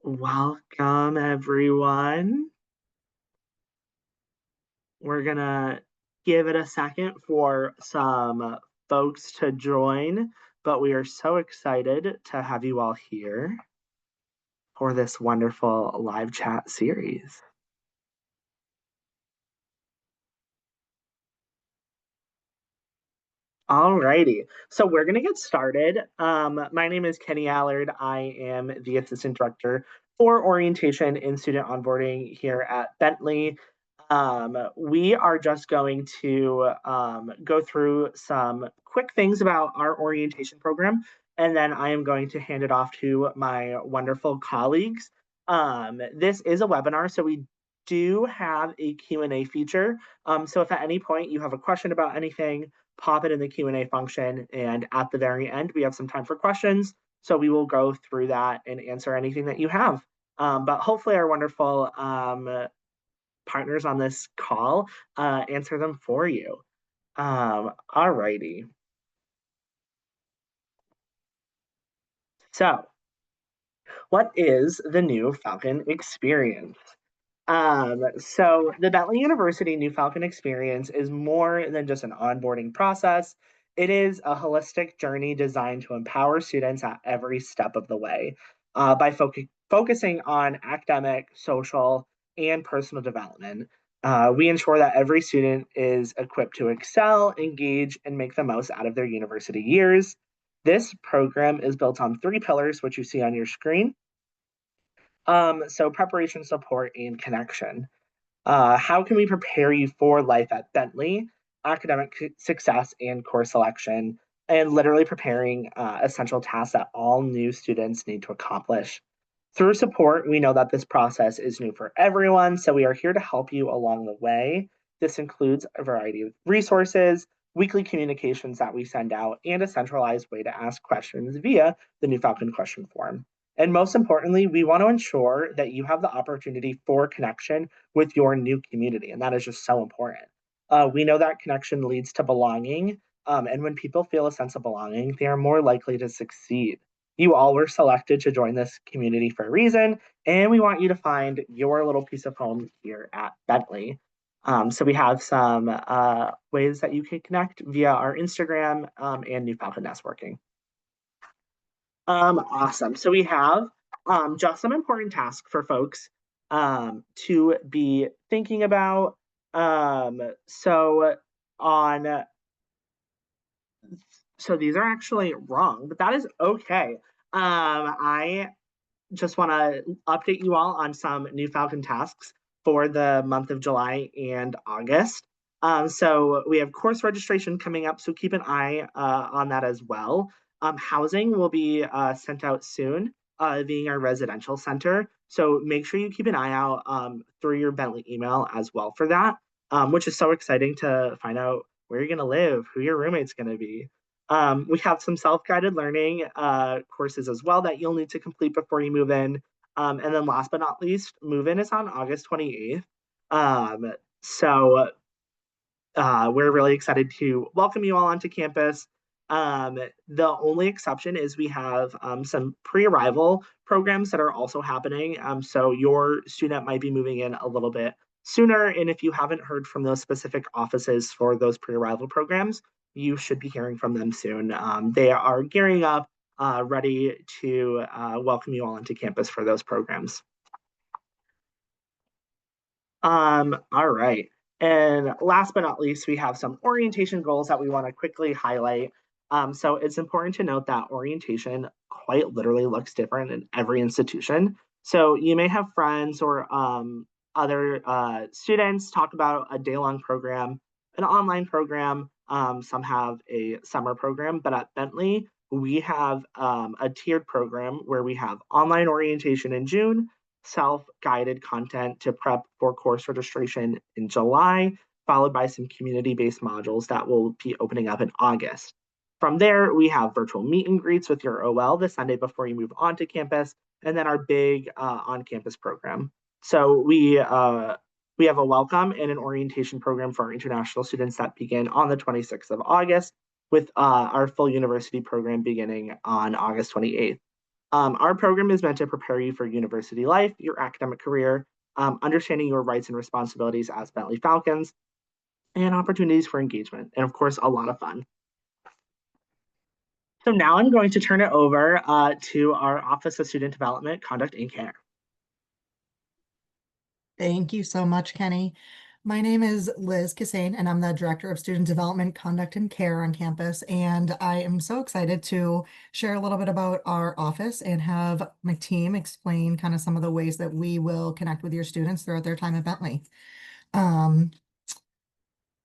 Welcome, everyone. We're gonna give it a second for some folks to join, but we are so excited to have you all here for this wonderful live chat series. Alrighty, so we're gonna get started. My name is Kenny Allard. I am the assistant director for orientation and student onboarding here at Bentley. We are just going to go through some quick things about our orientation program, and then I am going to hand it off to my wonderful colleagues. This is a webinar, so we do have a Q&A feature. So if at any point you have a question about anything, pop it in the Q&A function, and at the very end, we have some time for questions. So we will go through that and answer anything that you have. But hopefully our wonderful partners on this call answer them for you. All righty. So, what is the New Falcon experience? So the Bentley University New Falcon experience is more than just an onboarding process. It is a holistic journey designed to empower students at every step of the way by focusing on academic, social, and personal development. We ensure that every student is equipped to excel, engage, and make the most out of their university years. This program is built on three pillars, which you see on your screen. So preparation, support, and connection. How can we prepare you for life at Bentley, academic success, and course selection, and literally preparing essential tasks that all new students need to accomplish? Through support, we know that this process is new for everyone, so we are here to help you along the way. This includes a variety of resources, weekly communications that we send out, and a centralized way to ask questions via the New Falcon question form. And most importantly, we want to ensure that you have the opportunity for connection with your new community. And that is just so important. We know that connection leads to belonging. And when people feel a sense of belonging, they are more likely to succeed. You all were selected to join this community for a reason, and we want you to find your little piece of home here at Bentley. So we have some ways that you can connect via our Instagram and New Falcon Networking. Awesome. So we have just some important tasks for folks to be thinking about. So on, so these are actually wrong, but that is okay. I just want to update you all on some new Falcon tasks for the month of July and August. So we have course registration coming up, so keep an eye on that as well. Housing will be sent out soon, being our residential center. So make sure you keep an eye out through your Bentley email as well for that, which is so exciting to find out where you're going to live, who your roommate's going to be. We have some self-guided learning courses as well that you'll need to complete before you move in. And then last but not least, move-in is on August 28th. So we're really excited to welcome you all onto campus. The only exception is we have some pre-arrival programs that are also happening. So your student might be moving in a little bit sooner. And if you haven't heard from those specific offices for those pre-arrival programs, you should be hearing from them soon. They are gearing up, ready to welcome you all into campus for those programs. All right. And last but not least, we have some orientation goals that we want to quickly highlight. So it's important to note that orientation quite literally looks different in every institution. So you may have friends or other students talk about a day-long program, an online program. Some have a summer program, but at Bentley, we have a tiered program where we have online orientation in June, self-guided content to prep for course registration in July, followed by some community-based modules that will be opening up in August. From there, we have virtual meet and greets with your OL the Sunday before you move on to campus, and then our big on-campus program. So we have a welcome and an orientation program for our international students that begin on the 26th of August, with our full university program beginning on August 28th. Our program is meant to prepare you for university life, your academic career, understanding your rights and responsibilities as Bentley Falcons, and opportunities for engagement, and of course, a lot of fun. So now I'm going to turn it over to our Office of Student Development, Conduct, and Care. Thank you so much, Kenny. My name is Liz Cassane, and I'm the Director of Student Development, Conduct, and Care on campus. And I am so excited to share a little bit about our office and have my team explain kind of some of the ways that we will connect with your students throughout their time at Bentley. Um,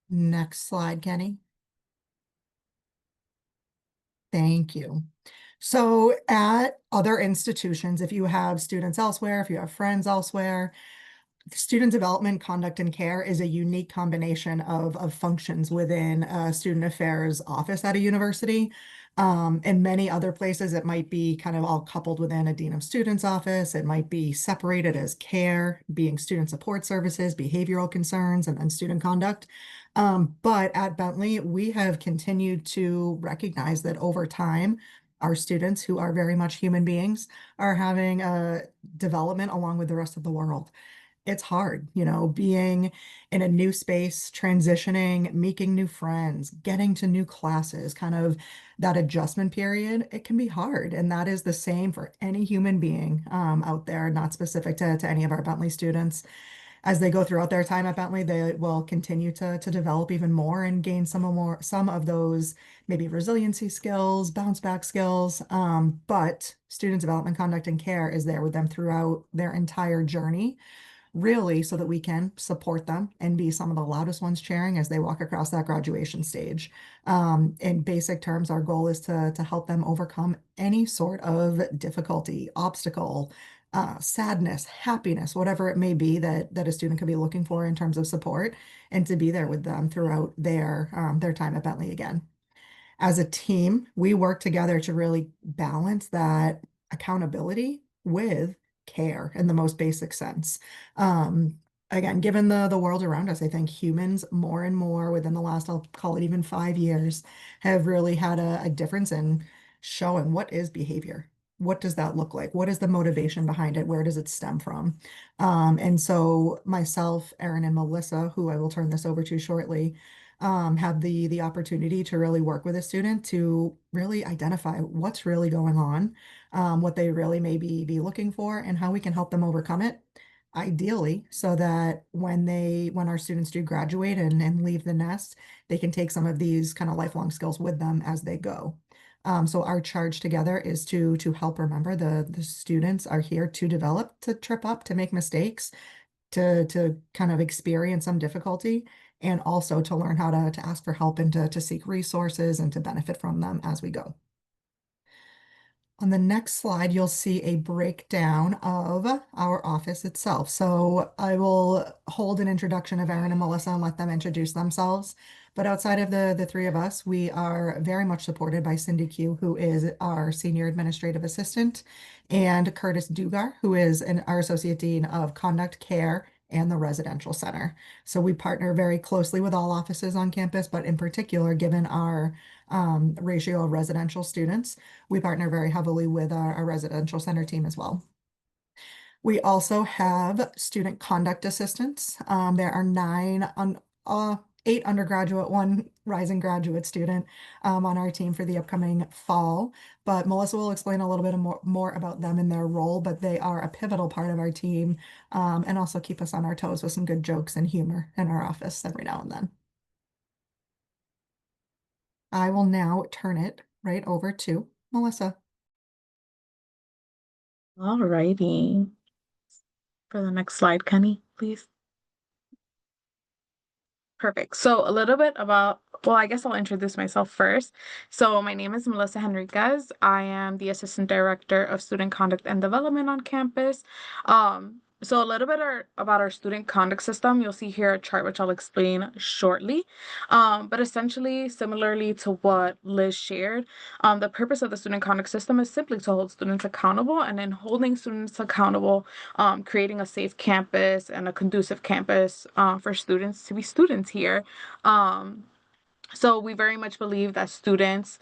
Next slide, Kenny. Thank you. So at other institutions, if you have students elsewhere, if you have friends elsewhere, student development, conduct, and care is a unique combination of functions within a student affairs office at a university. In many other places, it might be kind of all coupled within a dean of students office. It might be separated as care, being student support services, behavioral concerns, and then student conduct. But at Bentley, we have continued to recognize that over time, our students, who are very much human beings, are having a development along with the rest of the world. It's hard, being in a new space, transitioning, making new friends, getting to new classes, kind of that adjustment period, it can be hard. And that is the same for any human being out there, not specific to any of our Bentley students. As they go throughout their time at Bentley, they will continue to develop even more and gain some of those maybe resiliency skills, bounce back skills. But student development, conduct, and care is there with them throughout their entire journey, really, so that we can support them and be some of the loudest ones cheering as they walk across that graduation stage. In basic terms, our goal is to help them overcome any sort of difficulty, obstacle, sadness, happiness, whatever it may be that a student could be looking for in terms of support, and to be there with them throughout their time at Bentley again. As a team, we work together to really balance that accountability with care in the most basic sense. Um, Again, given the world around us, I think humans more and more within the last, I'll call it even 5 years, have really had a difference in showing what is behavior. What does that look like? What is the motivation behind it? Where does it stem from? And so myself, Erin, and Melissa, who I will turn this over to shortly, have the opportunity to really work with a student to really identify what's really going on, what they really may be looking for, and how we can help them overcome it. Ideally, so that when our students do graduate and leave the nest, they can take some of these kind of lifelong skills with them as they go. So our charge together is to help remember the students are here to develop, to trip up, to make mistakes, to kind of experience some difficulty, and also to learn how to ask for help and to seek resources and to benefit from them as we go. On the next slide, you'll see a breakdown of our office itself. So I will hold an introduction of Erin and Melissa and let them introduce themselves. But outside of the three of us, we are very much supported by Cindy Q, who is our Senior Administrative Assistant, and Curtis Dugar, who is our Associate Dean of Conduct, Care, and the Residential Center. So we partner very closely with all offices on campus, but in particular, given our ratio of residential students, we partner very heavily with our residential center team as well. We also have student conduct assistants. There are eight undergraduate, one rising graduate student on our team for the upcoming fall. But Melissa will explain a little bit more about them and their role, but they are a pivotal part of our team, and also keep us on our toes with some good jokes and humor in our office every now and then. I will now turn it right over to Melissa. All righty. For the next slide, Kenny, please. Perfect. So a little bit about, well, I guess I'll introduce myself first. So my name is Melissa Henriquez. I am the Assistant Director of Student Conduct and Development on campus. So a little bit about our student conduct system. You'll see here a chart, which I'll explain shortly. But essentially, similarly to what Liz shared, the purpose of the student conduct system is simply to hold students accountable, and in holding students accountable, creating a safe campus and a conducive campus for students to be students here. So we very much believe that students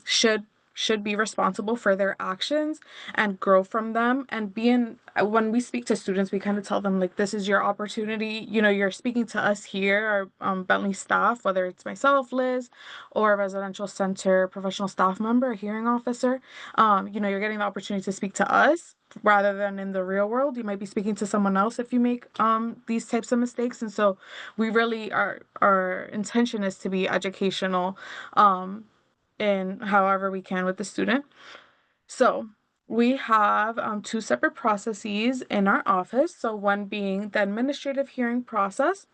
should should be responsible for their actions and grow from them. And when we speak to students, we kind of tell them, like, this is your opportunity. You're speaking to us here, our Bentley staff, whether it's myself, Liz, or a residential center professional staff member, a hearing officer. You're getting the opportunity to speak to us rather than in the real world. You might be speaking to someone else if you make these types of mistakes. And so we really, our intention is to be educational in however we can with the student. So we have two separate processes in our office. So one being the administrative hearing process,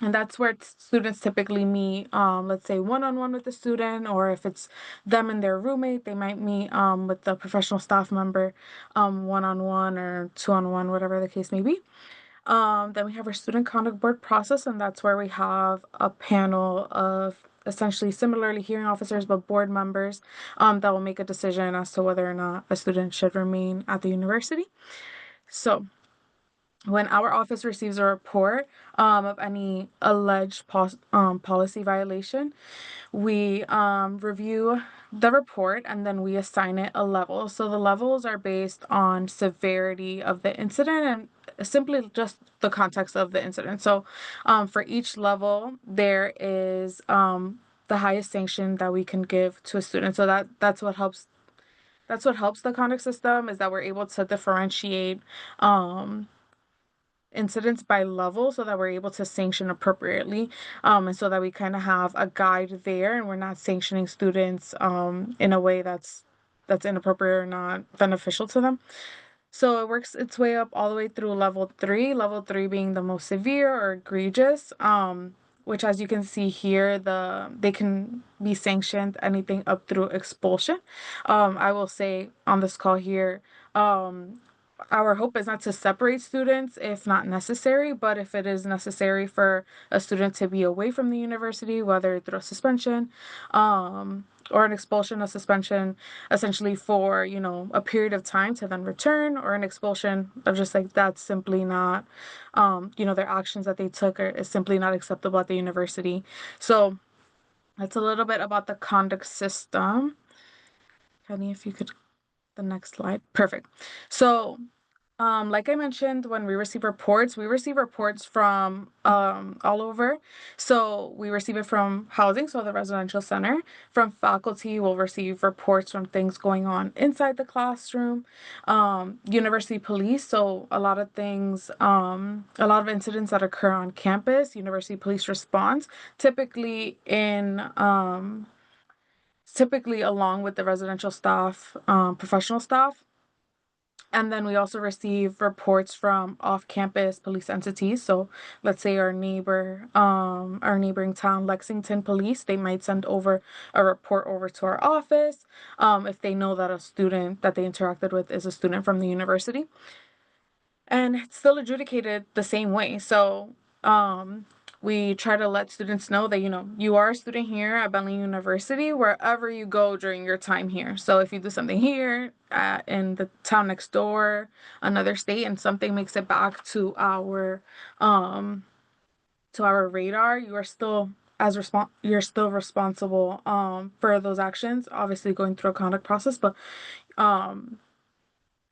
and that's where students typically meet, let's say one-on-one with the student, or if it's them and their roommate, they might meet with the professional staff member one-on-one or two-on-one, whatever the case may be. Then we have our student conduct board process, and that's where we have a panel of essentially similarly hearing officers, but board members that will make a decision as to whether or not a student should remain at the university. So when our office receives a report of any alleged policy violation, we review the report and then we assign it a level. So the levels are based on severity of the incident and simply just the context of the incident. So for each level, there is the highest sanction that we can give to a student. So that's what helps. That's what helps the conduct system, is that we're able to differentiate incidents by level so that we're able to sanction appropriately, and so that we kind of have a guide there and we're not sanctioning students in a way that's inappropriate or not beneficial to them. So it works its way up all the way through level 3 being the most severe or egregious, which, as you can see here, they can be sanctioned anything up through expulsion. I will say on this call here, our hope is not to separate students if not necessary, but if it is necessary for a student to be away from the university, whether through a suspension, or an expulsion, a suspension, essentially for, a period of time to then return, or an expulsion of just like that's simply not, their actions that they took is simply not acceptable at the university. So that's a little bit about the conduct system. Penny, if you could, the next slide. Perfect. So like I mentioned, when we receive reports from all over. So we receive it from housing, so the residential center. From faculty, we'll receive reports from things going on inside the classroom. University police, so a lot of things, a lot of incidents that occur on campus, university police response, typically along with the residential staff, professional staff. And then we also receive reports from off-campus police entities. So let's say our neighboring town, Lexington Police, they might send over a report over to our office if they know that a student that they interacted with is a student from the university. And it's still adjudicated the same way. So we try to let students know that, you are a student here at Bentley University, wherever you go during your time here. So if you do something here in the town next door, another state, and something makes it back to our radar, you are still you're still responsible for those actions, obviously going through a conduct process, but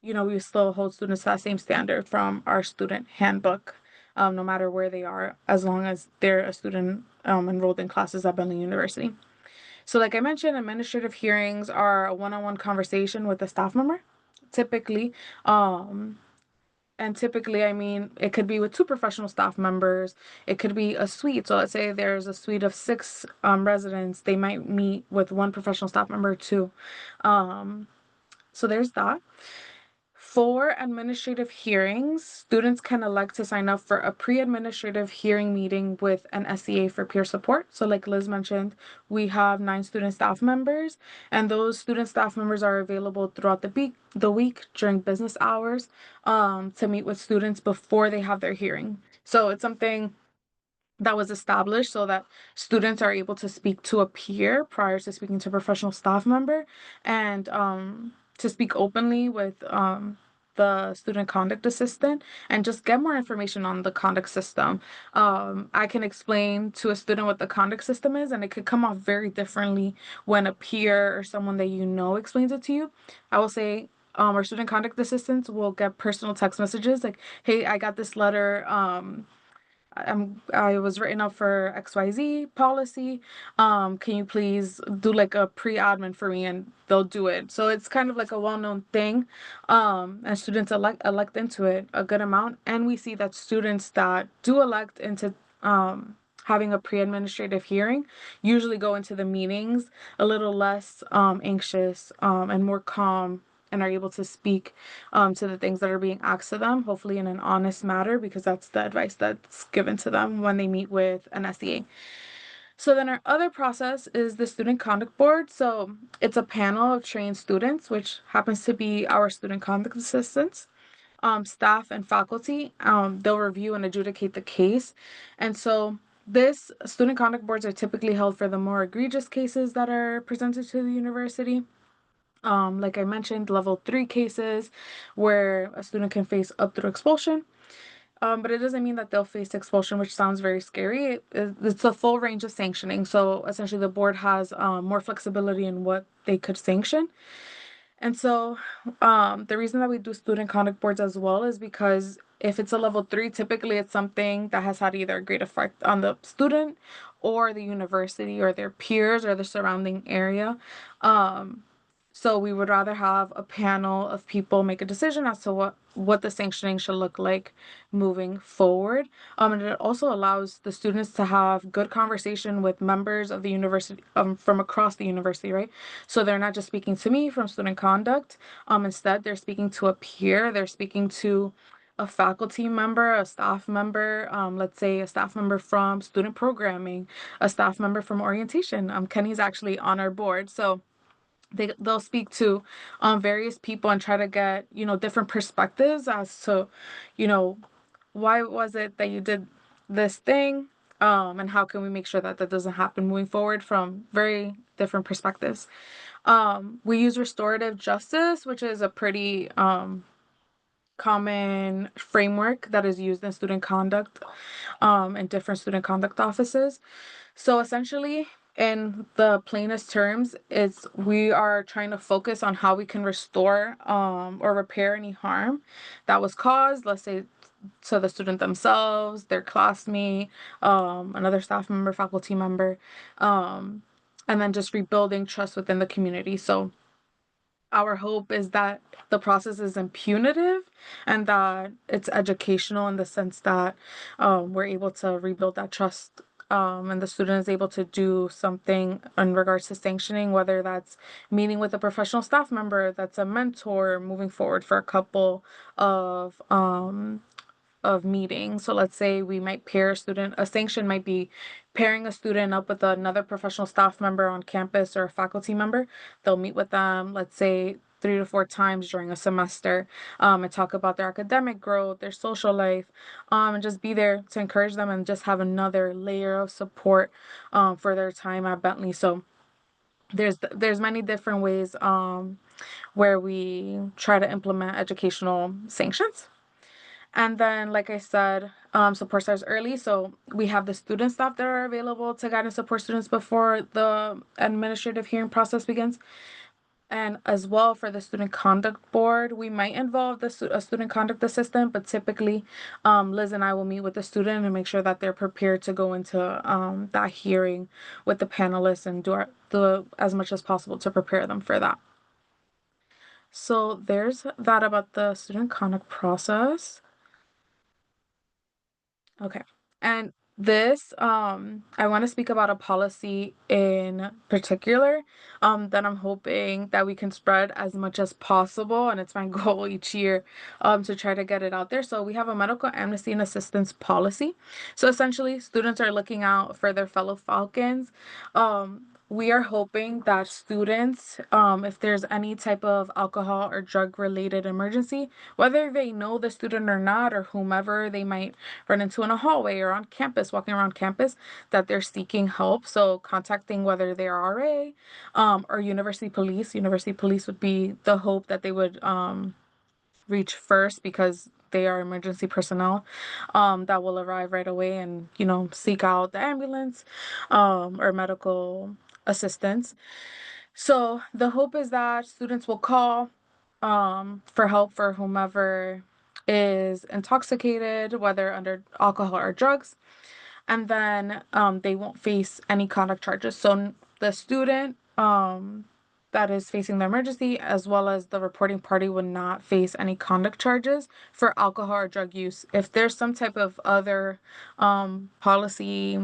we still hold students to that same standard from our student handbook, no matter where they are, as long as they're a student enrolled in classes at Bentley University. So like I mentioned, administrative hearings are a one-on-one conversation with a staff member, typically. And typically, I mean, it could be with two professional staff members. It could be a suite. So let's say there's a suite of 6 residents. They might meet with one professional staff member too. So there's that. For administrative hearings, students can elect to sign up for a pre-administrative hearing meeting with an SEA for peer support. So like Liz mentioned, we have 9 student staff members, and those student staff members are available throughout the week during business hours to meet with students before they have their hearing. So it's something that was established so that students are able to speak to a peer prior to speaking to a professional staff member, and to speak openly with the student conduct assistant and just get more information on the conduct system. I can explain to a student what the conduct system is, and it could come off very differently when a peer or someone that you know explains it to you. I will say, our student conduct assistants will get personal text messages like, "Hey, I got this letter. I was written up for XYZ policy. Can you please do like a pre-admin for me?" And they'll do it. So it's kind of like a well-known thing. And students elect into it a good amount. And we see that students that do elect into having a pre-administrative hearing usually go into the meetings a little less anxious and more calm, and are able to speak to the things that are being asked of them, hopefully in an honest manner, because that's the advice that's given to them when they meet with an SEA. So then our other process is the Student Conduct Board. So it's a panel of trained students, which happens to be our student conduct assistants, staff, and faculty. They'll review and adjudicate the case. And so this student conduct boards are typically held for the more egregious cases that are presented to the university. Like I mentioned, level 3 cases where a student can face up through expulsion. But it doesn't mean that they'll face expulsion, which sounds very scary. It's a full range of sanctioning. So essentially, the board has more flexibility in what they could sanction. And so, the reason that we do student conduct boards as well is because if it's a level 3, typically it's something that has had either a great effect on the student or the university or their peers or the surrounding area. Um, so we would rather have a panel of people make a decision as to what the sanctioning should look like moving forward. And it also allows the students to have good conversation with members of the university, from across the university, right? So they're not just speaking to me from student conduct. Instead, they're speaking to a peer. They're speaking to a faculty member, a staff member, let's say a staff member from student programming, a staff member from orientation. Kenny's actually on our board, so they'll speak to various people and try to get different perspectives as to why was it that you did this thing, and how can we make sure that that doesn't happen moving forward from very different perspectives. We use restorative justice, which is a pretty common framework that is used in student conduct in different student conduct offices. So essentially, in the plainest terms, it's we are trying to focus on how we can restore or repair any harm that was caused, let's say, to the student themselves, their classmate, another staff member, faculty member, um, and then just rebuilding trust within the community. So our hope is that the process isn't punitive and that it's educational in the sense that we're able to rebuild that trust, and the student is able to do something in regards to sanctioning, whether that's meeting with a professional staff member that's a mentor moving forward for a couple of meetings. So let's say we might pair a sanction might be pairing a student up with another professional staff member on campus or a faculty member. They'll meet with them, let's say 3 to 4 times during a semester, and talk about their academic growth, their social life, and just be there to encourage them and just have another layer of support for their time at Bentley. So there's many different ways where we try to implement educational sanctions. And then, like I said, support starts early. So we have the student staff that are available to guide and support students before the administrative hearing process begins. And as well for the student conduct board, we might involve a student conduct assistant, but typically Liz and I will meet with the student and make sure that they're prepared to go into that hearing with the panelists and do as much as possible to prepare them for that. So there's that about the student conduct process. Okay. And this, I want to speak about a policy in particular, that I'm hoping that we can spread as much as possible. And it's my goal each year, to try to get it out there. So we have a medical amnesty and assistance policy. So essentially, students are looking out for their fellow Falcons. We are hoping that students, if there's any type of alcohol or drug related emergency, whether they know the student or not, or whomever they might run into in a hallway or on campus, walking around campus, that they're seeking help. So contacting whether they're RA, or university police. University police would be the hope that they would reach first because they are emergency personnel that will arrive right away and, seek out the ambulance or medical assistance. So the hope is that students will call for help for whomever is intoxicated, whether under alcohol or drugs, and then they won't face any conduct charges. So the student that is facing the emergency, as well as the reporting party, would not face any conduct charges for alcohol or drug use. If there's some type of other policy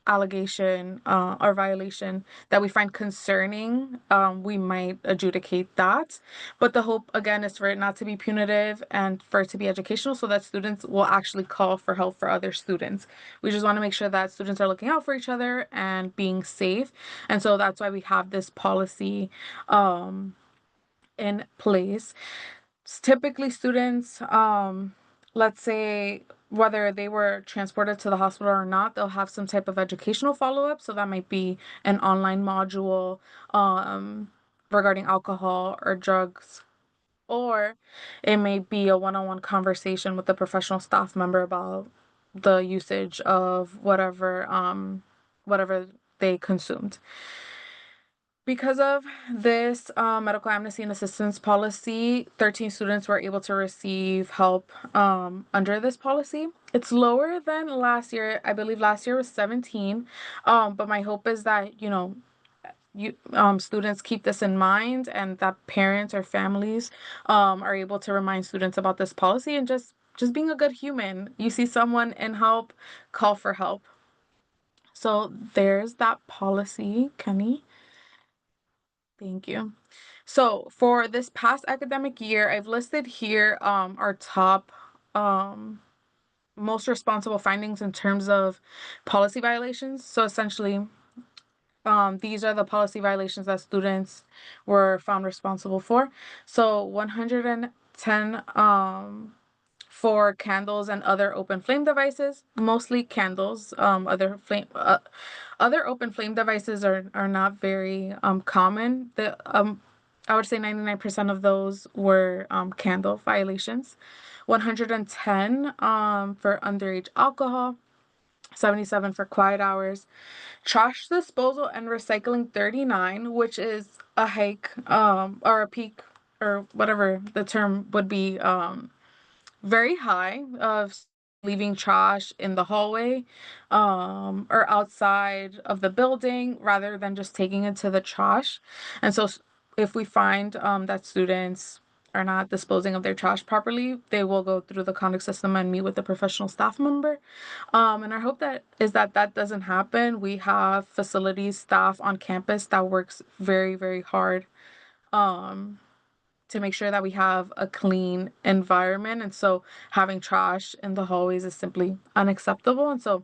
allegation or violation that we find concerning, we might adjudicate that. But the hope, again, is for it not to be punitive and for it to be educational so that students will actually call for help for other students. We just want to make sure that students are looking out for each other and being safe. And so that's why we have this policy in place. Typically, students, let's say, whether they were transported to the hospital or not, they'll have some type of educational follow-up. So that might be an online module regarding alcohol or drugs, or it may be a one-on-one conversation with a professional staff member about the usage of whatever they consumed. Because of this medical amnesty and assistance policy, 13 students were able to receive help under this policy. It's lower than last year. I believe last year was 17. But my hope is that, students keep this in mind and that parents or families are able to remind students about this policy and just being a good human. You see someone in help, call for help. So there's that policy, Kenny. Thank you. So for this past academic year, I've listed here our top most responsible findings in terms of policy violations. So essentially, these are the policy violations that students were found responsible for. So 110 for candles and other open flame devices, mostly candles. Other open flame devices are not very common. I would say 99% of those were candle violations. 110 for underage alcohol, 77 for quiet hours. Trash disposal and recycling 39, which is a hike or a peak or whatever the term would be, very high of leaving trash in the hallway or outside of the building rather than just taking it to the trash. And so if we find that students are not disposing of their trash properly, they will go through the conduct system and meet with a professional staff member. And our hope that doesn't happen. We have facilities staff on campus that works very, very hard to make sure that we have a clean environment. And so having trash in the hallways is simply unacceptable. And so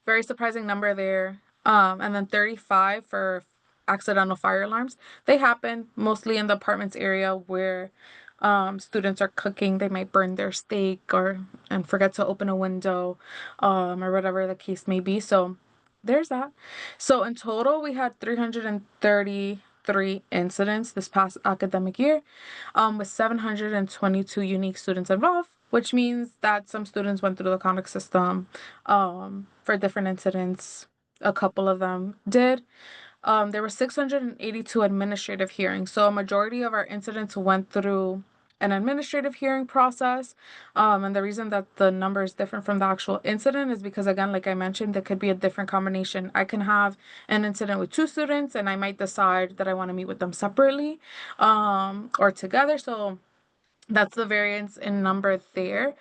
very surprising number there. And then 35 for accidental fire alarms. They happen mostly in the apartments area where students are cooking. They might burn their steak and forget to open a window or whatever the case may be. So there's that. So in total, we had 333 incidents this past academic year with 722 unique students involved, which means that some students went through the conduct system for different incidents. A couple of them did. There were 682 administrative hearings. So a majority of our incidents went through an administrative hearing process. And the reason that the number is different from the actual incident is because, again, like I mentioned, there could be a different combination. I can have an incident with 2 students and I might decide that I want to meet with them separately or together. So that's the variance in number there.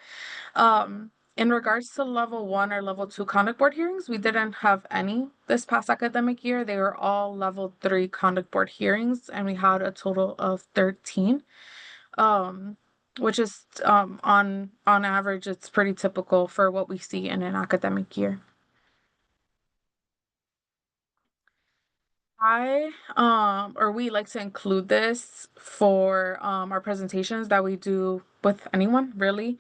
In regards to level 1 or level 2 conduct board hearings, we didn't have any this past academic year. They were all level 3 conduct board hearings, and we had a total of 13, which is on average, it's pretty typical for what we see in an academic year. We like to include this for our presentations that we do with anyone, really.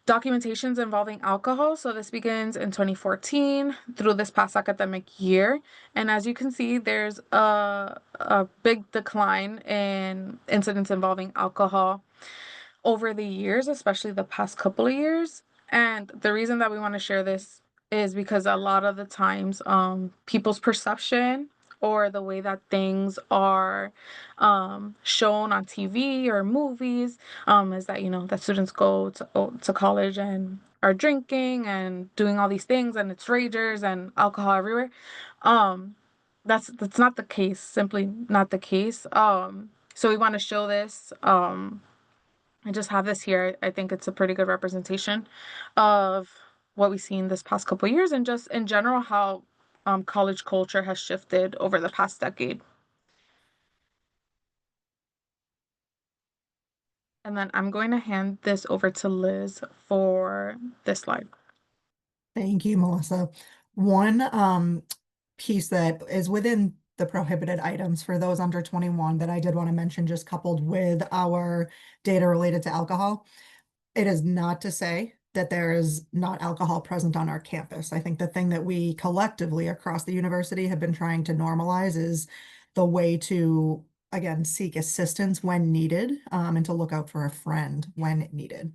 Documentations involving alcohol. So this begins in 2014 through this past academic year. And as you can see, there's a big decline in incidents involving alcohol. over the years, especially the past couple of years. And the reason that we want to share this is because a lot of the times, people's perception or the way that things are shown on TV or movies is that, that students go to college and are drinking and doing all these things and it's ragers and alcohol everywhere. Um, that's not the case, simply not the case. So we want to show this. I just have this here. I think it's a pretty good representation of what we've seen this past couple of years and just in general how college culture has shifted over the past decade. And then I'm going to hand this over to Liz for this slide. Thank you, Melissa. One piece that is within the prohibited items for those under 21 that I did want to mention, just coupled with our data related to alcohol. It is not to say that there is not alcohol present on our campus. I think the thing that we collectively across the university have been trying to normalize is the way to, again, seek assistance when needed, and to look out for a friend when needed.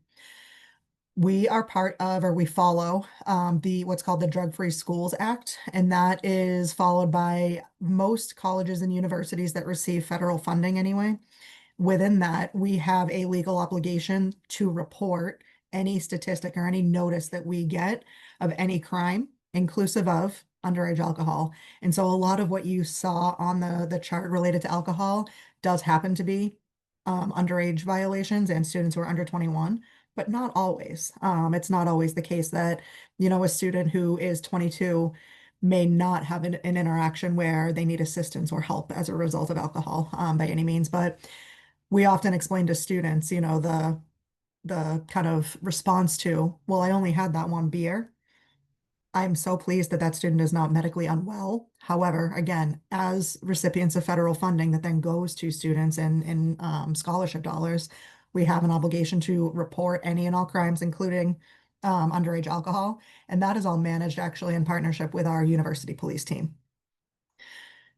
We are part of, or we follow, the what's called the Drug-Free Schools Act, and that is followed by most colleges and universities that receive federal funding anyway. Within that, we have a legal obligation to report any statistic or any notice that we get of any crime, inclusive of underage alcohol. And so a lot of what you saw on the chart related to alcohol does happen to be underage violations and students who are under 21, but not always. It's not always the case that, a student who is 22 may not have an interaction where they need assistance or help as a result of alcohol, by any means. But we often explain to students, the kind of response to, well, I only had that one beer. I'm so pleased that that student is not medically unwell. However, again, as recipients of federal funding that then goes to students in scholarship dollars, we have an obligation to report any and all crimes, including underage alcohol. And that is all managed actually in partnership with our university police team.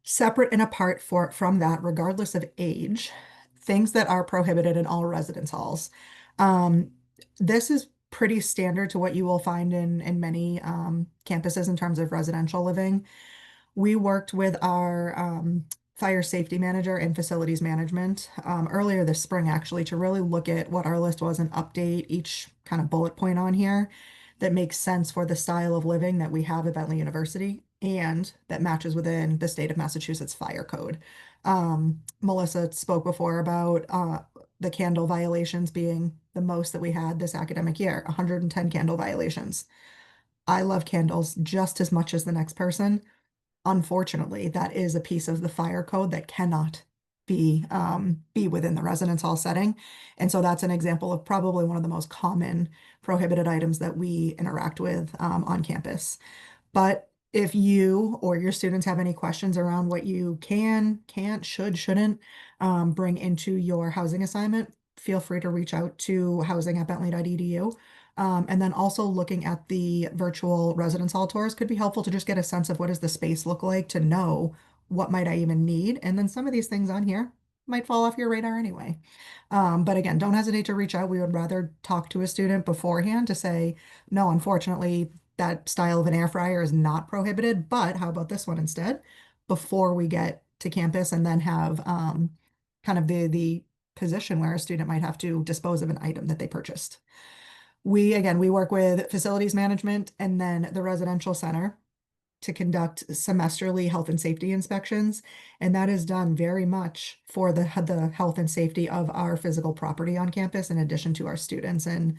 Separate and apart from that, regardless of age, things that are prohibited in all residence halls. Um, this is pretty standard to what you will find in many campuses in terms of residential living. We worked with our fire safety manager and facilities management earlier this spring, actually, to really look at what our list was and update each kind of bullet point on here that makes sense for the style of living that we have at Bentley University and that matches within the state of Massachusetts fire code. Melissa spoke before about the candle violations being the most that we had this academic year, 110 candle violations. I love candles just as much as the next person. Unfortunately, that is a piece of the fire code that cannot be within the residence hall setting. And so that's an example of probably one of the most common prohibited items that we interact with on campus. But if you or your students have any questions around what you can, can't, should, shouldn't bring into your housing assignment, feel free to reach out to housing@bentley.edu. And then also looking at the virtual residence hall tours could be helpful to just get a sense of what does the space look like to know what might I even need. And then some of these things on here might fall off your radar anyway. But again, don't hesitate to reach out. We would rather talk to a student beforehand to say, no, unfortunately, that style of an air fryer is not prohibited, but how about this one instead? Before we get to campus and then have kind of the position where a student might have to dispose of an item that they purchased. We work with facilities management and then the residential center to conduct semesterly health and safety inspections. And that is done very much for the health and safety of our physical property on campus, in addition to our students and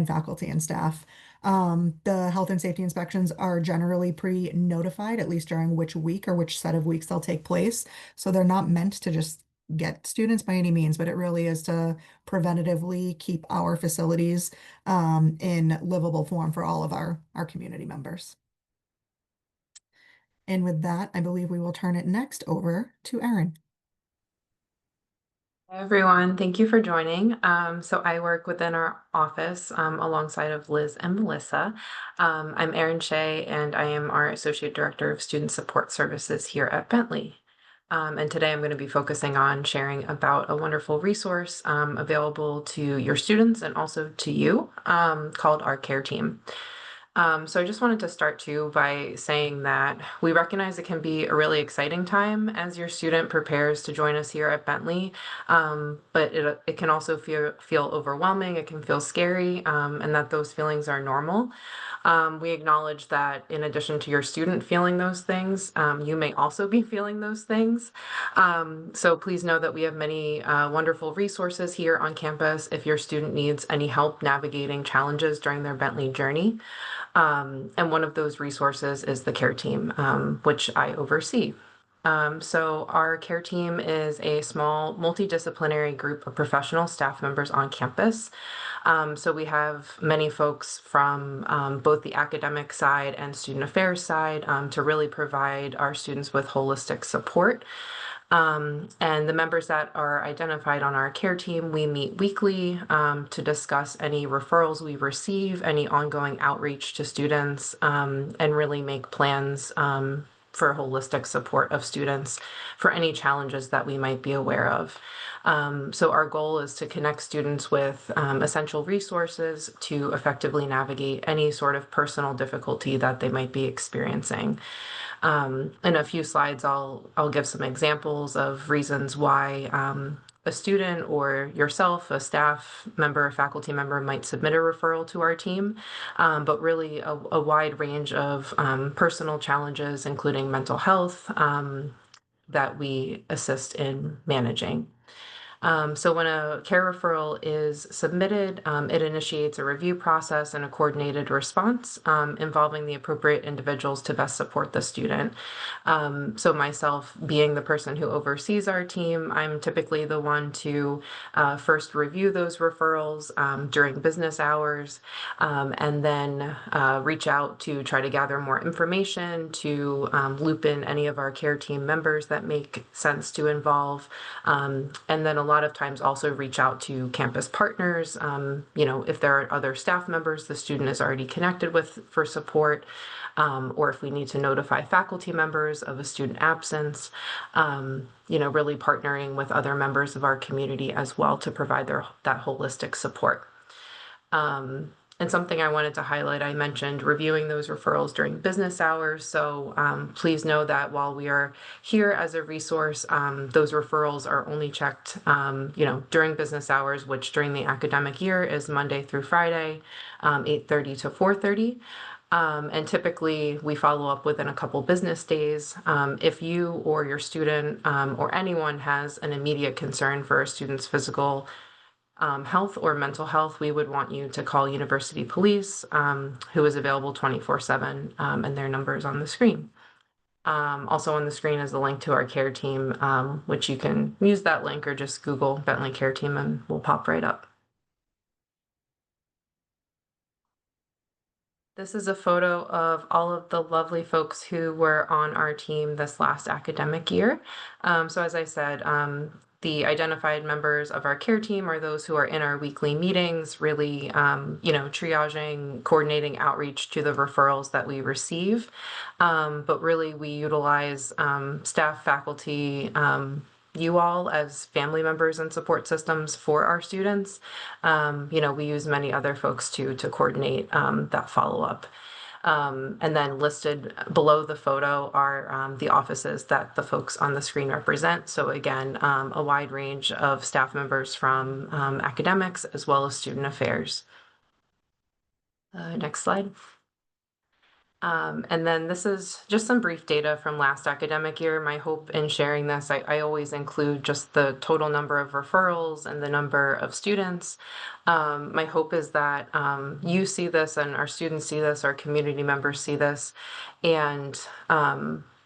faculty and staff. The health and safety inspections are generally pre-notified, at least during which week or which set of weeks they'll take place. So they're not meant to just get students by any means, but it really is to preventatively keep our facilities in livable form for all of our community members. And with that, I believe we will turn it next over to Erin. Hi everyone, thank you for joining. So I work within our office alongside of Liz and Melissa. I'm Erin Shea and I am our Associate Director of Student Support Services here at Bentley. And today I'm going to be focusing on sharing about a wonderful resource available to your students and also to you called our Care Team. So I just wanted to start too by saying that we recognize it can be a really exciting time as your student prepares to join us here at Bentley, but it can also feel overwhelming, it can feel scary, and that those feelings are normal. We acknowledge that in addition to your student feeling those things, you may also be feeling those things. So please know that we have many wonderful resources here on campus if your student needs any help navigating challenges during their Bentley journey. And one of those resources is the Care Team, which I oversee. So our Care Team is a small multidisciplinary group of professional staff members on campus. So we have many folks from both the academic side and student affairs side to really provide our students with holistic support. And the members that are identified on our care team, we meet weekly to discuss any referrals we receive, any ongoing outreach to students, and really make plans for holistic support of students for any challenges that we might be aware of. So our goal is to connect students with essential resources to effectively navigate any sort of personal difficulty that they might be experiencing. In a few slides, I'll give some examples of reasons why a student or yourself, a staff member, a faculty member might submit a referral to our team, but really a wide range of personal challenges, including mental health, that we assist in managing. So when a care referral is submitted, it initiates a review process and a coordinated response involving the appropriate individuals to best support the student. So myself being the person who oversees our team, I'm typically the one to first review those referrals during business hours, and then reach out to try to gather more information, to loop in any of our care team members that make sense to involve, and then a lot of times also reach out to campus partners, if there are other staff members the student is already connected with for support, or if we need to notify faculty members of a student absence, really partnering with other members of our community as well to provide that holistic support. And something I wanted to highlight, I mentioned reviewing those referrals during business hours. So please know that while we are here as a resource, those referrals are only checked, during business hours, which during the academic year is Monday through Friday, 8:30 to 4:30. And typically we follow up within a couple business days. If you or your student or anyone has an immediate concern for a student's physical health or mental health, we would want you to call University Police, who is available 24/7, and their number is on the screen. Also on the screen is the link to our care team, which you can use that link or just Google Bentley Care Team and we'll pop right up. This is a photo of all of the lovely folks who were on our team this last academic year. So as I said, the identified members of our care team are those who are in our weekly meetings, really, triaging, coordinating outreach to the referrals that we receive. But really, we utilize staff, faculty, you all as family members and support systems for our students. We use many other folks too to coordinate that follow-up. And then listed below the photo are the offices that the folks on the screen represent. So again, a wide range of staff members from academics as well as student affairs. Next slide. And then this is just some brief data from last academic year. My hope in sharing this, I always include just the total number of referrals and the number of students. My hope is that you see this and our students see this, our community members see this, and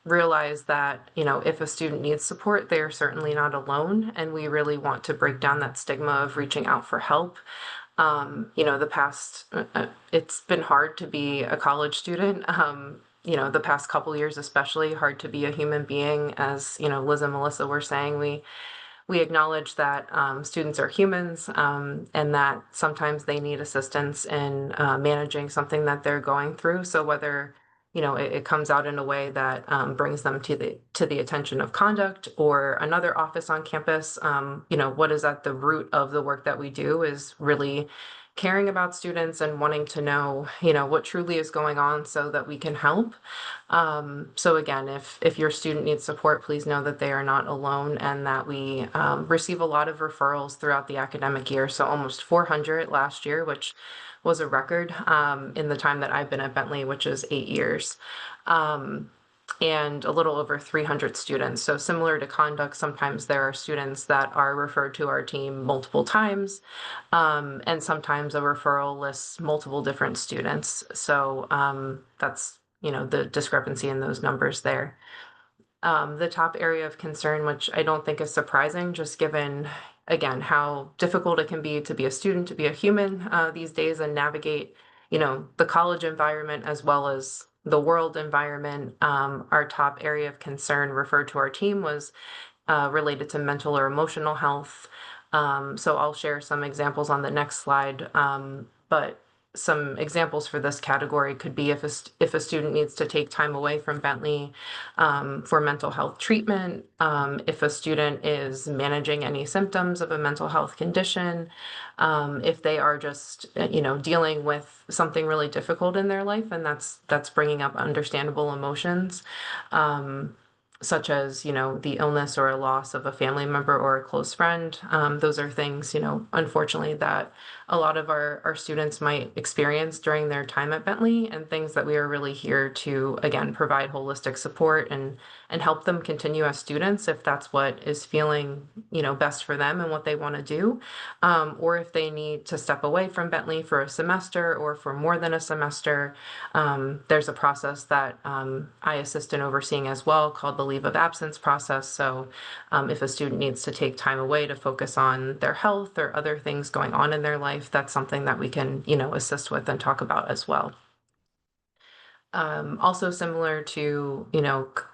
realize that, if a student needs support, they are certainly not alone. And we really want to break down that stigma of reaching out for help. It's been hard to be a college student. The past couple years, especially hard to be a human being. As Liz and Melissa were saying, we acknowledge that students are humans, and that sometimes they need assistance in managing something that they're going through. So whether it comes out in a way that brings them to the attention of conduct or another office on campus. What is at the root of the work that we do is really caring about students and wanting to know, what truly is going on so that we can help. So again, if your student needs support, please know that they are not alone and that we receive a lot of referrals throughout the academic year. So almost 400 last year, which was a record in the time that I've been at Bentley, which is 8 years. And a little over 300 students. So similar to conduct, sometimes there are students that are referred to our team multiple times, and sometimes a referral lists multiple different students. So that's, the discrepancy in those numbers there. The top area of concern, which I don't think is surprising, just given, again, how difficult it can be to be a student, to be a human these days and navigate, the college environment as well as the world environment. Our top area of concern referred to our team was related to mental or emotional health. So I'll share some examples on the next slide. But some examples for this category could be if a student needs to take time away from Bentley for mental health treatment, if a student is managing any symptoms of a mental health condition, if they are just dealing with something really difficult in their life, and that's bringing up understandable emotions. Such as, the illness or a loss of a family member or a close friend. Those are things, unfortunately, that a lot of our students might experience during their time at Bentley, and things that we are really here to, again, provide holistic support and help them continue as students if that's what is feeling, best for them and what they want to do. Or if they need to step away from Bentley for a semester or for more than a semester, there's a process that I assist in overseeing as well called the leave of absence process. So if a student needs to take time away to focus on their health or other things going on in their life, that's something that we can, assist with and talk about as well. Also similar to,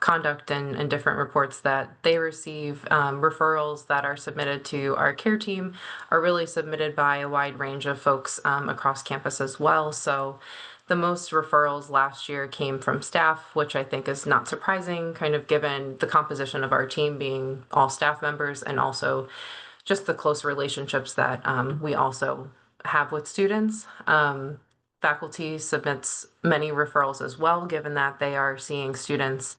conduct and different reports that they receive, referrals that are submitted to our care team are really submitted by a wide range of folks across campus as well. So the most referrals last year came from staff, which I think is not surprising, kind of given the composition of our team being all staff members and also just the close relationships that we also have with students. Faculty submits many referrals as well, given that they are seeing students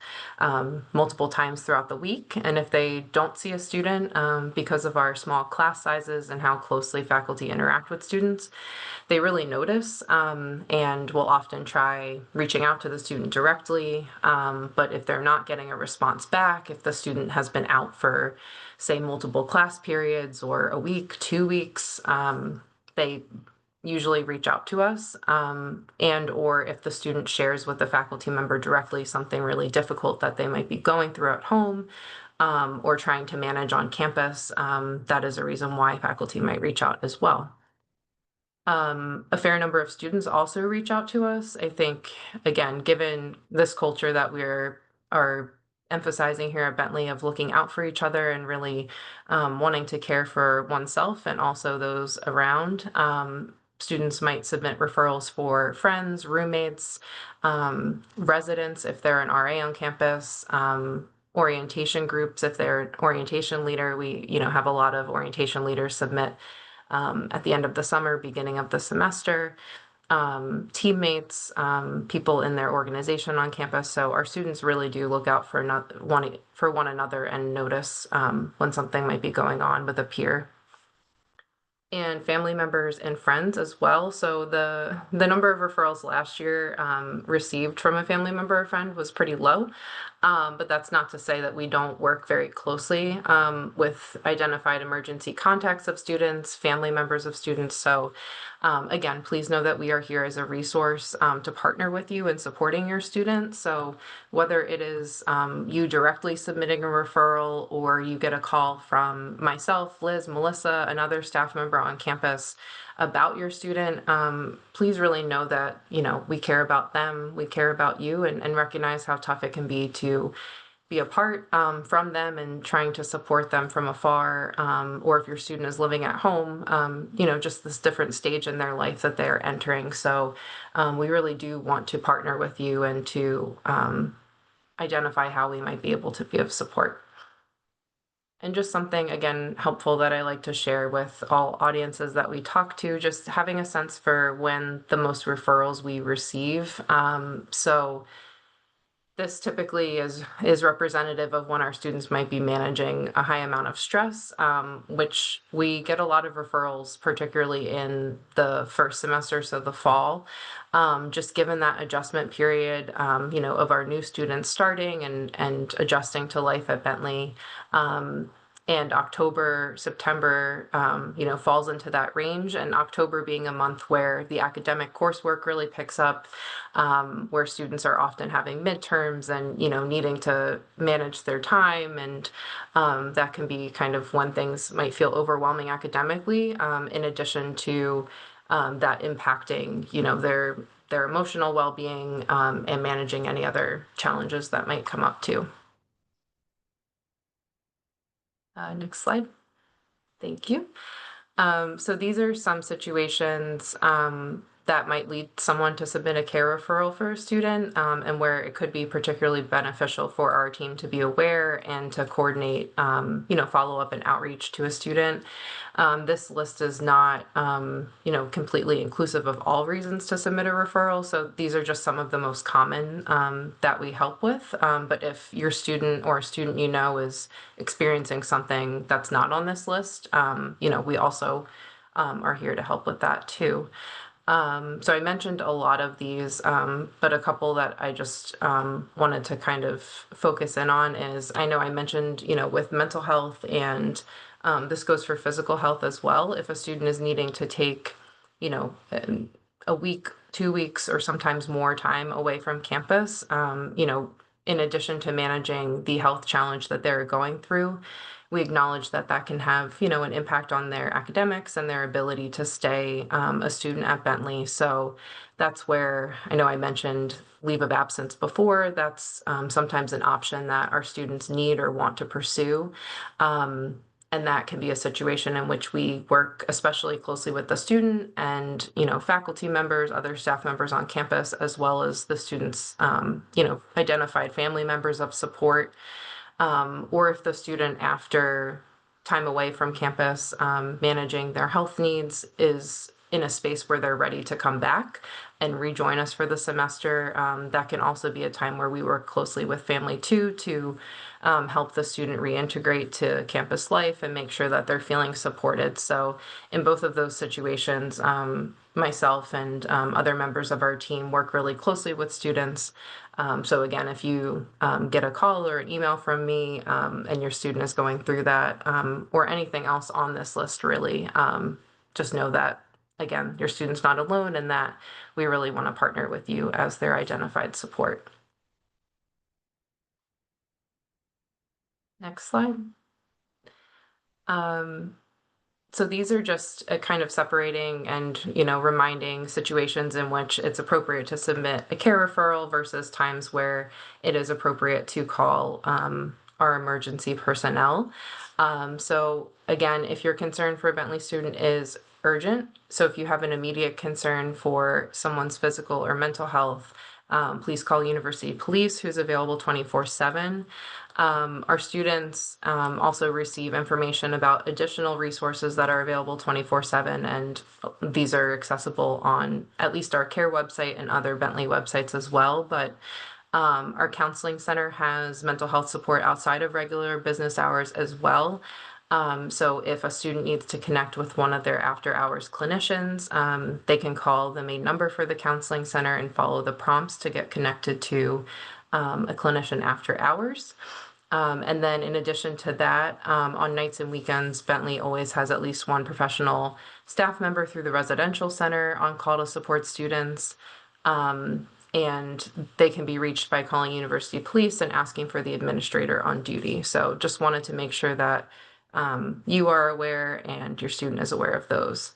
multiple times throughout the week. And if they don't see a student because of our small class sizes and how closely faculty interact with students, they really notice and will often try reaching out to the student directly. But if they're not getting a response back, if the student has been out for, say, multiple class periods or a week, 2 weeks, they usually reach out to us, and or if the student shares with the faculty member directly something really difficult that they might be going through at home or trying to manage on campus, that is a reason why faculty might reach out as well. A fair number of students also reach out to us. I think, again, given this culture that are emphasizing here at Bentley of looking out for each other and really wanting to care for oneself and also those around, students might submit referrals for friends, roommates, residents if they're an RA on campus, orientation groups if they're an orientation leader. We, have a lot of orientation leaders submit at the end of the summer, beginning of the semester, teammates, people in their organization on campus. So our students really do look out for one another and notice when something might be going on with a peer. And family members and friends as well. So the number of referrals last year received from a family member or friend was pretty low. But that's not to say that we don't work very closely with identified emergency contacts of students, family members of students. So again, please know that we are here as a resource to partner with you in supporting your students. So whether it is you directly submitting a referral or you get a call from myself, Liz, Melissa, another staff member on campus about your student, please really know that, we care about them, we care about you, and recognize how tough it can be to be apart from them and trying to support them from afar, or if your student is living at home, just this different stage in their life that they're entering. So we really do want to partner with you and to identify how we might be able to be of support. And just something, again, helpful that I like to share with all audiences that we talk to, just having a sense for when the most referrals we receive. So this typically is representative of when our students might be managing a high amount of stress, which we get a lot of referrals, particularly in the first semester, so the fall. Just given that adjustment period, of our new students starting and adjusting to life at Bentley. And October, September, falls into that range. And October being a month where the academic coursework really picks up, where students are often having midterms and, needing to manage their time. And that can be kind of when things might feel overwhelming academically, in addition to that impacting, their emotional well-being, and managing any other challenges that might come up too. Next slide. Thank you. So these are some situations that might lead someone to submit a care referral for a student, and where it could be particularly beneficial for our team to be aware and to coordinate, follow-up and outreach to a student. This list is not, completely inclusive of all reasons to submit a referral. So these are just some of the most common that we help with. But if your student or a student is experiencing something that's not on this list, we also are here to help with that too. So I mentioned a lot of these, but a couple that I just wanted to kind of focus in on is, I know I mentioned, with mental health, and this goes for physical health as well. If a student is needing to take, a week, 2 weeks, or sometimes more time away from campus, in addition to managing the health challenge that they're going through, we acknowledge that that can have, an impact on their academics and their ability to stay a student at Bentley. So that's where, I know I mentioned leave of absence before. That's sometimes an option that our students need or want to pursue. And that can be a situation in which we work especially closely with the student and, faculty members, other staff members on campus, as well as the students, identified family members of support. Or if the student, after time away from campus, managing their health needs, is in a space where they're ready to come back and rejoin us for the semester, that can also be a time where we work closely with family too, to help the student reintegrate to campus life and make sure that they're feeling supported. So in both of those situations, myself and other members of our team work really closely with students. So again, if you get a call or an email from me, and your student is going through that, or anything else on this list, really, just know that, again, your student's not alone, and that we really want to partner with you as their identified support. Next slide. So these are just a kind of separating and, reminding situations in which it's appropriate to submit a care referral versus times where it is appropriate to call our emergency personnel. So again, if your concern for a Bentley student is urgent, so if you have an immediate concern for someone's physical or mental health, please call University Police, who's available 24/7. Our students also receive information about additional resources that are available 24/7, and these are accessible on at least our care website and other Bentley websites as well. But our counseling center has mental health support outside of regular business hours as well. So if a student needs to connect with one of their after-hours clinicians, they can call the main number for the counseling center and follow the prompts to get connected to a clinician after hours. And then in addition to that, on nights and weekends, Bentley always has at least one professional staff member through the residential center on call to support students. And they can be reached by calling University Police and asking for the administrator on duty. So just wanted to make sure that you are aware and your student is aware of those.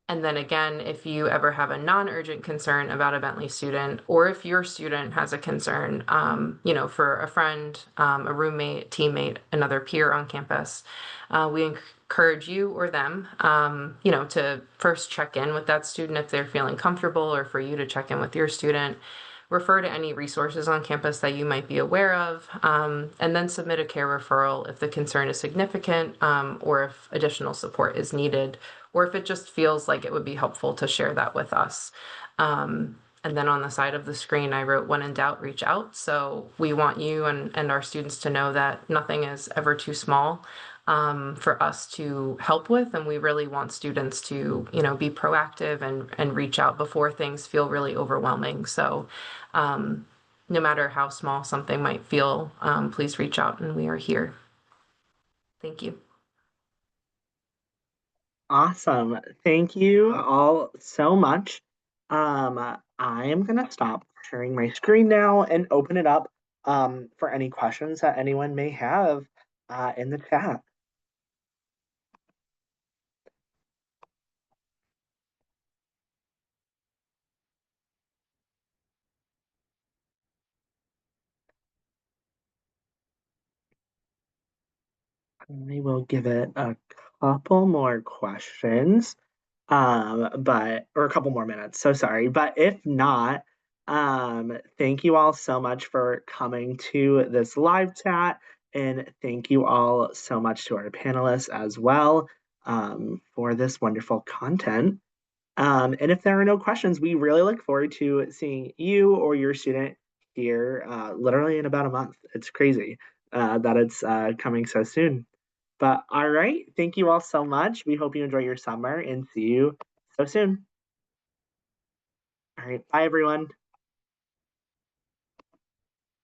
And then again, if you ever have a non-urgent concern about a Bentley student, or if your student has a concern, for a friend, a roommate, teammate, another peer on campus, we encourage you or them, to first check in with that student if they're feeling comfortable, or for you to check in with your student. Refer to any resources on campus that you might be aware of, and then submit a care referral if the concern is significant, or if additional support is needed, or if it just feels like it would be helpful to share that with us. And then on the side of the screen, I wrote, when in doubt, reach out. So we want you and our students to know that nothing is ever too small for us to help with. And we really want students to, be proactive and reach out before things feel really overwhelming. So no matter how small something might feel, please reach out and we are here. Thank you. Awesome. Thank you all so much. I am gonna stop sharing my screen now and open it up for any questions that anyone may have in the chat. I will give it a couple more questions, or a couple more minutes. So sorry, but if not, thank you all so much for coming to this live chat, and thank you all so much to our panelists as well, for this wonderful content. And if there are no questions, we really look forward to seeing you or your student here, literally in about a month. It's crazy that it's coming so soon. But all right, thank you all so much. We hope you enjoy your summer and see you so soon. All right, bye everyone.